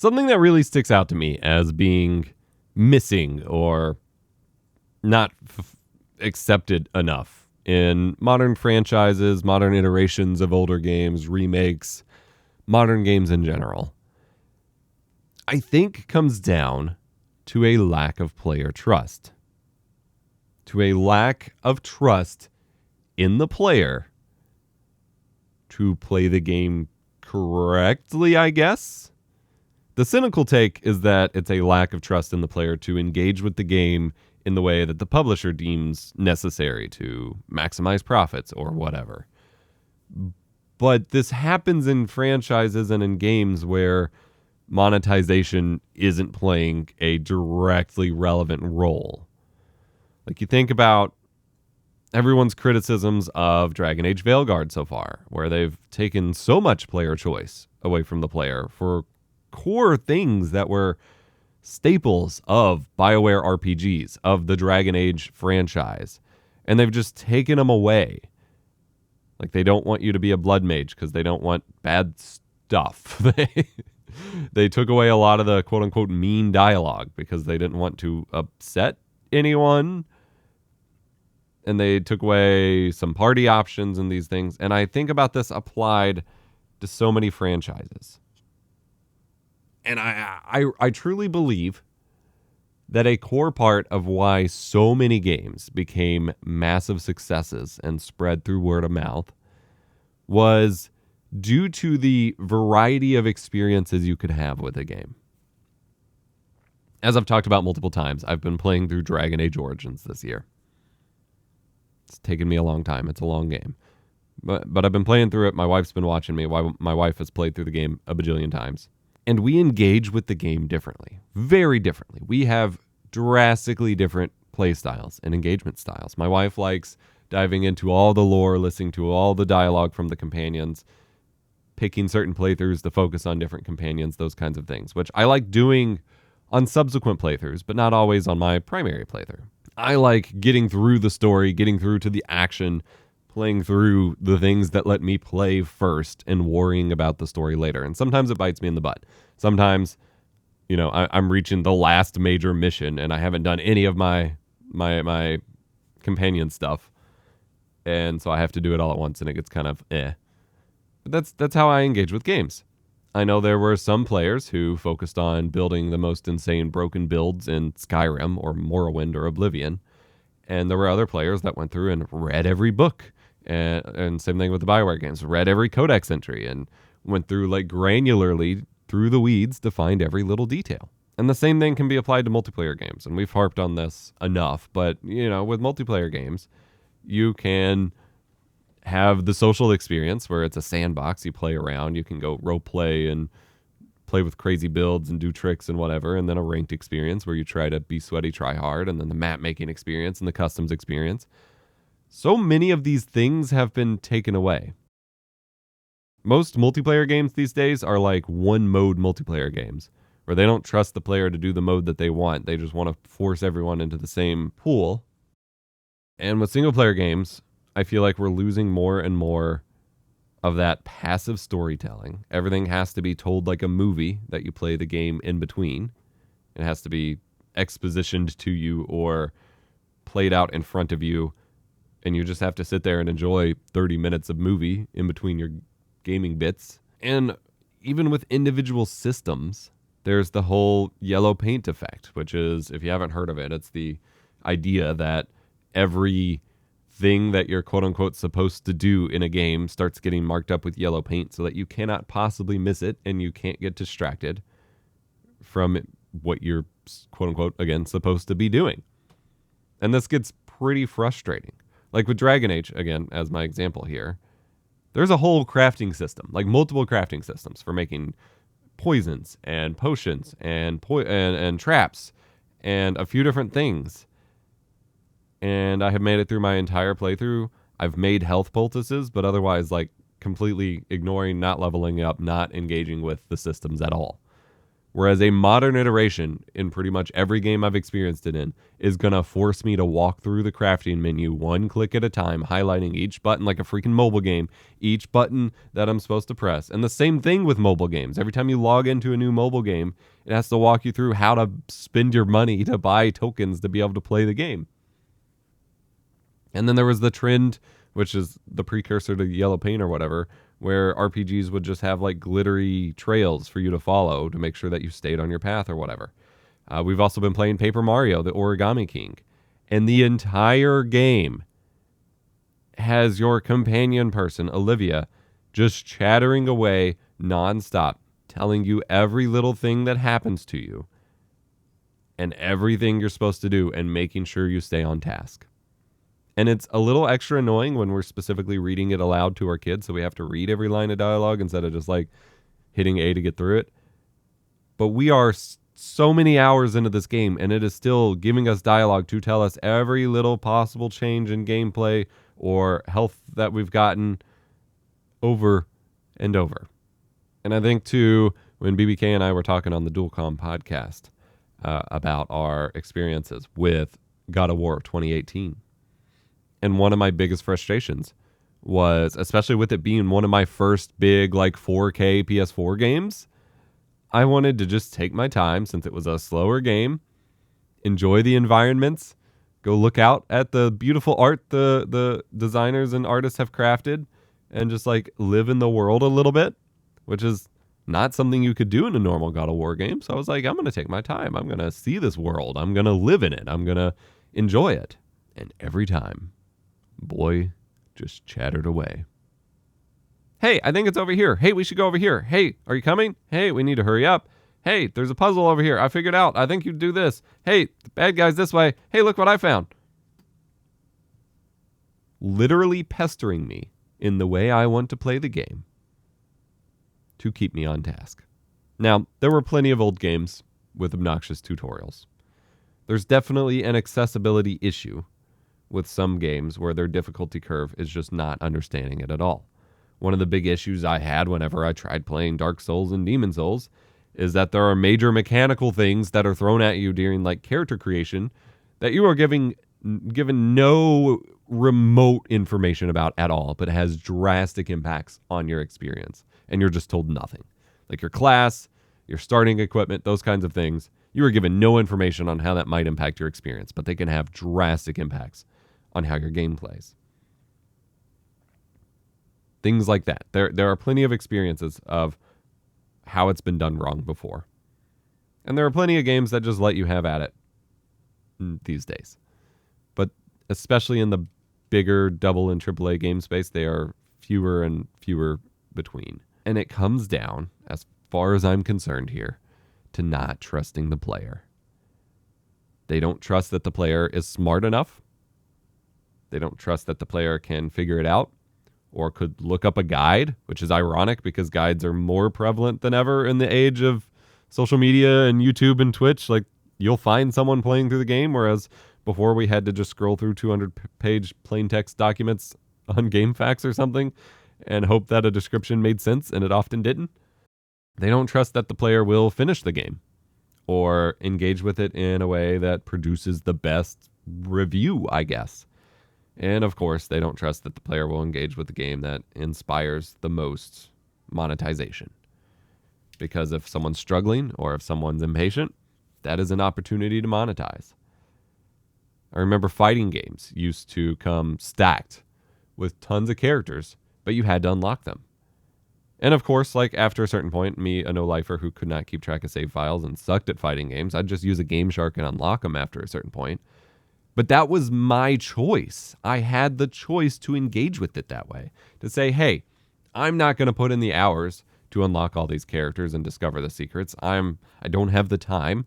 Something that really sticks out to me as being missing or not accepted enough in modern franchises, modern iterations of older games, remakes, modern games in general, I think comes down to a lack of player trust. To a lack of trust in the player to play the game correctly, I guess. The cynical take is that it's a lack of trust in the player to engage with the game in the way that the publisher deems necessary to maximize profits or whatever. But this happens in franchises and in games where monetization isn't playing a directly relevant role. Like you think about everyone's criticisms of Dragon Age Veilguard so far, where they've taken so much player choice away from the player for core things that were staples of BioWare RPGs, of the Dragon Age franchise, and they've just taken them away. Like, they don't want you to be a blood mage because they don't want bad stuff. They took away a lot of the quote-unquote mean dialogue because they didn't want to upset anyone, and they took away some party options and these things. And I think about this applied to so many franchises. And I truly believe that a core part of why so many games became massive successes and spread through word of mouth was due to the variety of experiences you could have with a game. As I've talked about multiple times, I've been playing through Dragon Age Origins this year. It's taken me a long time. It's a long game. But I've been playing through it. My wife's been watching me. My wife has played through the game a bajillion times. And we engage with the game differently. Very differently. We have drastically different play styles and engagement styles. My wife likes diving into all the lore, listening to all the dialogue from the companions, picking certain playthroughs to focus on different companions, those kinds of things, which I like doing on subsequent playthroughs, but not always on my primary playthrough. I like getting through the story, getting through to the action, playing through the things that let me play first and worrying about the story later. And sometimes it bites me in the butt. Sometimes, I'm reaching the last major mission and I haven't done any of my companion stuff. And so I have to do it all at once and it gets kind of But that's how I engage with games. I know there were some players who focused on building the most insane broken builds in Skyrim or Morrowind or Oblivion. And there were other players that went through and read every book. And same thing with the BioWare games. Read every codex entry and went through like granularly through the weeds to find every little detail. And the same thing can be applied to multiplayer games. And we've harped on this enough. But, with multiplayer games, you can have the social experience where it's a sandbox. You play around. You can go role play and play with crazy builds and do tricks and whatever. And then a ranked experience where you try to be sweaty, try hard. And then the map making experience and the customs experience. So many of these things have been taken away. Most multiplayer games these days are like one-mode multiplayer games, where they don't trust the player to do the mode that they want. They just want to force everyone into the same pool. And with single-player games, I feel like we're losing more and more of that passive storytelling. Everything has to be told like a movie that you play the game in between. It has to be expositioned to you or played out in front of you. And you just have to sit there and enjoy 30 minutes of movie in between your gaming bits. And even with individual systems, there's the whole yellow paint effect, which is, if you haven't heard of it, it's the idea that every thing that you're quote-unquote supposed to do in a game starts getting marked up with yellow paint so that you cannot possibly miss it and you can't get distracted from what you're quote-unquote, again, supposed to be doing. And this gets pretty frustrating. Like with Dragon Age, again, as my example here, there's a whole crafting system, like multiple crafting systems for making poisons and potions and traps and a few different things. And I have made it through my entire playthrough. I've made health poultices, but otherwise like completely ignoring, not leveling up, not engaging with the systems at all. Whereas a modern iteration in pretty much every game I've experienced it in is going to force me to walk through the crafting menu one click at a time, highlighting each button like a freaking mobile game, each button that I'm supposed to press. And the same thing with mobile games. Every time you log into a new mobile game, it has to walk you through how to spend your money to buy tokens to be able to play the game. And then there was the trend, which is the precursor to yellow paint or whatever, where RPGs would just have like glittery trails for you to follow to make sure that you stayed on your path or whatever. We've also been playing Paper Mario, the Origami King. And the entire game has your companion person, Olivia, just chattering away nonstop, telling you every little thing that happens to you and everything you're supposed to do and making sure you stay on task. And it's a little extra annoying when we're specifically reading it aloud to our kids, so we have to read every line of dialogue instead of just like hitting A to get through it. But we are so many hours into this game, and it is still giving us dialogue to tell us every little possible change in gameplay or health that we've gotten over and over. And I think, too, when BBK and I were talking on the Dualcom podcast about our experiences with God of War 2018, and one of my biggest frustrations was, especially with it being one of my first big like 4K PS4 games, I wanted to just take my time since it was a slower game, enjoy the environments, go look out at the beautiful art the designers and artists have crafted, and just like live in the world a little bit, which is not something you could do in a normal God of War game. So I was like, I'm going to take my time. I'm going to see this world. I'm going to live in it. I'm going to enjoy it. And every time, boy just chattered away. Hey, I think it's over here. Hey, we should go over here. Hey, are you coming? Hey, we need to hurry up. Hey, there's a puzzle over here. I figured out. I think you do this. Hey, the bad guy's this way. Hey, look what I found. Literally pestering me in the way I want to play the game to keep me on task. Now, there were plenty of old games with obnoxious tutorials. There's definitely an accessibility issue with some games where their difficulty curve is just not understanding it at all. One of the big issues I had whenever I tried playing Dark Souls and Demon Souls is that there are major mechanical things that are thrown at you during like character creation that you are given no remote information about at all, but it has drastic impacts on your experience, and you're just told nothing. Like your class, your starting equipment, those kinds of things, you are given no information on how that might impact your experience, but they can have drastic impacts on how your game plays. Things like that. There are plenty of experiences of how it's been done wrong before. And there are plenty of games that just let you have at it these days. But especially in the bigger double and AAA game space, they are fewer and fewer between. And it comes down, as far as I'm concerned here, to not trusting the player. They don't trust that the player is smart enough. They don't trust that the player can figure it out or could look up a guide, which is ironic because guides are more prevalent than ever in the age of social media and YouTube and Twitch. Like, you'll find someone playing through the game, whereas before we had to just scroll through 200-page plain text documents on GameFAQs or something and hope that a description made sense, and it often didn't. They don't trust that the player will finish the game or engage with it in a way that produces the best review, I guess. And of course, they don't trust that the player will engage with the game that inspires the most monetization. Because if someone's struggling or if someone's impatient, that is an opportunity to monetize. I remember fighting games used to come stacked with tons of characters, but you had to unlock them. And of course, like after a certain point, me, a no-lifer who could not keep track of save files and sucked at fighting games, I'd just use a Game Shark and unlock them after a certain point. But that was my choice. I had the choice to engage with it that way. To say, hey, I'm not going to put in the hours to unlock all these characters and discover the secrets. I don't have the time.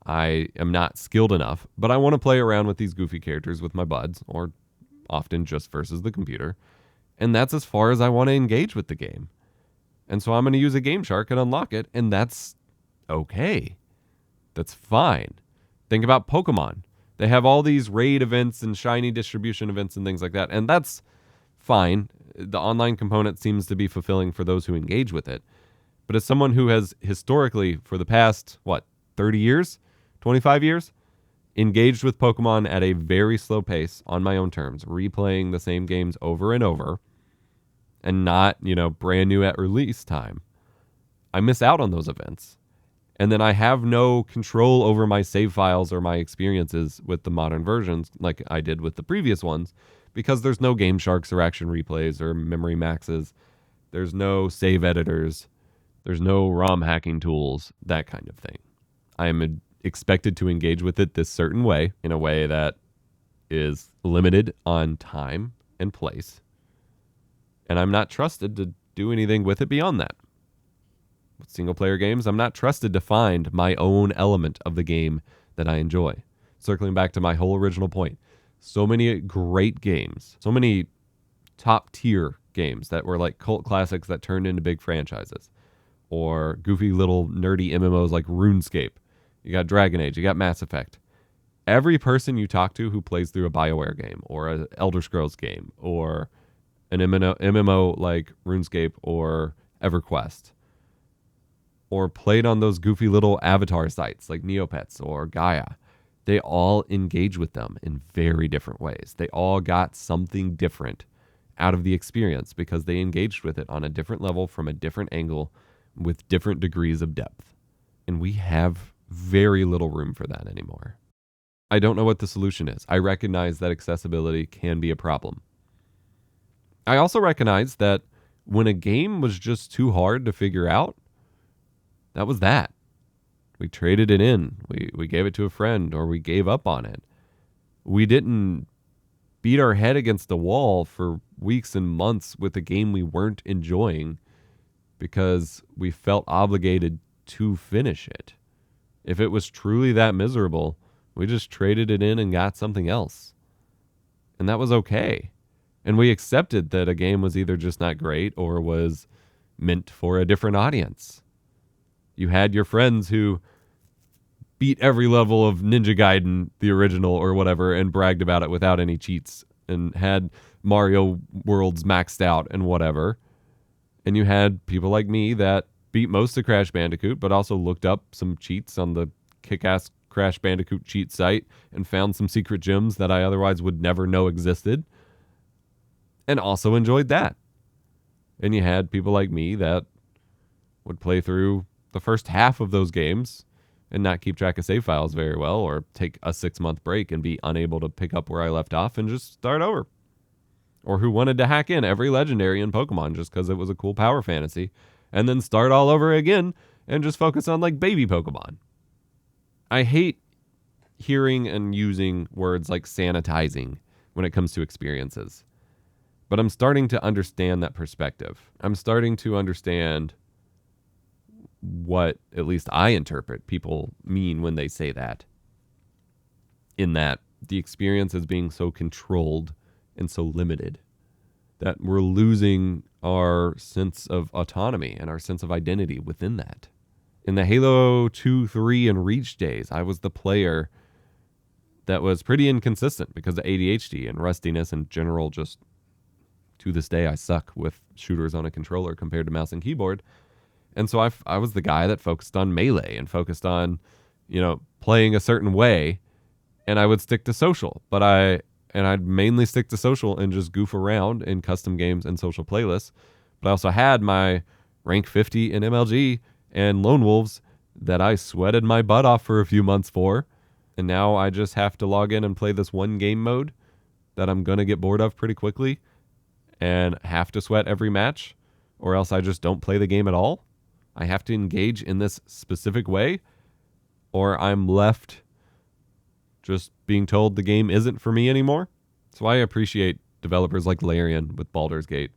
I am not skilled enough. But I want to play around with these goofy characters with my buds, or often just versus the computer. And that's as far as I want to engage with the game. And so I'm going to use a Game Shark and unlock it, and that's okay. That's fine. Think about Pokemon. They have all these raid events and shiny distribution events and things like that, and that's fine. The online component seems to be fulfilling for those who engage with it. But as someone who has historically, for the past, 30 years, 25 years, engaged with Pokemon at a very slow pace on my own terms, replaying the same games over and over, and not, brand new at release time, I miss out on those events. And then I have no control over my save files or my experiences with the modern versions like I did with the previous ones, because there's no Game Sharks or Action Replays or Memory Maxes. There's no save editors. There's no ROM hacking tools, that kind of thing. I am expected to engage with it this certain way, in a way that is limited on time and place. And I'm not trusted to do anything with it beyond that. With single-player games, I'm not trusted to find my own element of the game that I enjoy. Circling back to my whole original point, so many great games, so many top-tier games that were like cult classics that turned into big franchises, or goofy little nerdy MMOs like RuneScape. You got Dragon Age, you got Mass Effect. Every person you talk to who plays through a BioWare game, or an Elder Scrolls game, or an MMO like RuneScape or EverQuest, or played on those goofy little avatar sites like Neopets or Gaia, they all engage with them in very different ways. They all got something different out of the experience because they engaged with it on a different level, from a different angle, with different degrees of depth. And we have very little room for that anymore. I don't know what the solution is. I recognize that accessibility can be a problem. I also recognize that when a game was just too hard to figure out, that was that. We traded it in. We gave it to a friend, or we gave up on it. We didn't beat our head against the wall for weeks and months with a game we weren't enjoying because we felt obligated to finish it. If it was truly that miserable, we just traded it in and got something else. And that was okay. And we accepted that a game was either just not great or was meant for a different audience. You had your friends who beat every level of Ninja Gaiden, the original or whatever, and bragged about it without any cheats, and had Mario Worlds maxed out and whatever. And you had people like me that beat most of Crash Bandicoot, but also looked up some cheats on the kick-ass Crash Bandicoot cheat site and found some secret gems that I otherwise would never know existed, and also enjoyed that. And you had people like me that would play through the first half of those games and not keep track of save files very well, or take a 6-month break and be unable to pick up where I left off and just start over. Or who wanted to hack in every legendary in Pokemon just because it was a cool power fantasy, and then start all over again and just focus on like baby Pokemon. I hate hearing and using words like sanitizing when it comes to experiences. But I'm starting to understand that perspective. I'm starting to understand what, at least I interpret, people mean when they say that. In that the experience is being so controlled and so limited that we're losing our sense of autonomy and our sense of identity within that. In the Halo 2, 3, and Reach days, I was the player that was pretty inconsistent because of ADHD and rustiness and general just, to this day, I suck with shooters on a controller compared to mouse and keyboard. And so I was the guy that focused on melee and focused on, playing a certain way, and I would stick to social. I'd mainly stick to social and just goof around in custom games and social playlists. But I also had my rank 50 in MLG and Lone Wolves that I sweated my butt off for a few months for. And now I just have to log in and play this one game mode that I'm going to get bored of pretty quickly and have to sweat every match, or else I just don't play the game at all. I have to engage in this specific way, or I'm left just being told the game isn't for me anymore. So I appreciate developers like Larian with Baldur's Gate,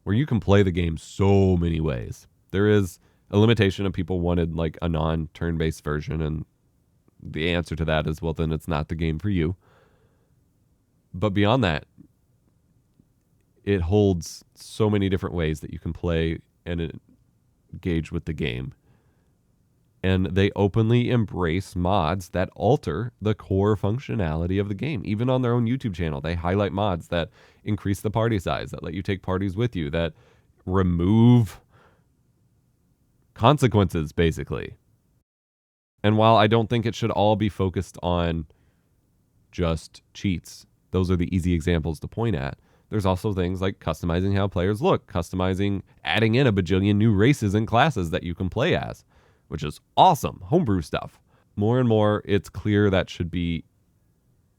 where you can play the game so many ways. There is a limitation of people wanted like a non-turn-based version, and the answer to that is, well, then it's not the game for you. But beyond that, it holds so many different ways that you can play and engage with the game. And they openly embrace mods that alter the core functionality of the game. Even on their own YouTube channel, they highlight mods that increase the party size, that let you take parties with you, that remove consequences, basically. And while I don't think it should all be focused on just cheats, those are the easy examples to point at. There's also things like customizing how players look, adding in a bajillion new races and classes that you can play as, which is awesome. Homebrew stuff. More and more, it's clear that should be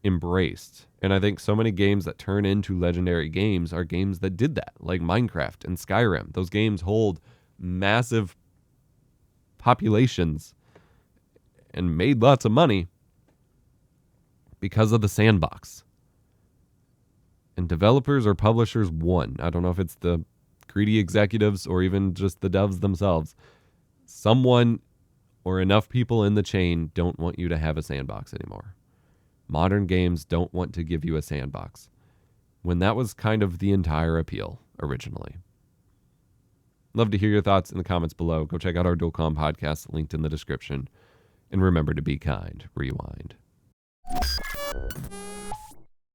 embraced. And I think so many games that turn into legendary games are games that did that, like Minecraft and Skyrim. Those games hold massive populations and made lots of money because of the sandbox. And developers or publishers won. I don't know if it's the greedy executives or even just the devs themselves. Someone or enough people in the chain don't want you to have a sandbox anymore. Modern games don't want to give you a sandbox, when that was kind of the entire appeal originally. Love to hear your thoughts in the comments below. Go check out our Dual Com podcast, linked in the description. And remember to be kind. Rewind.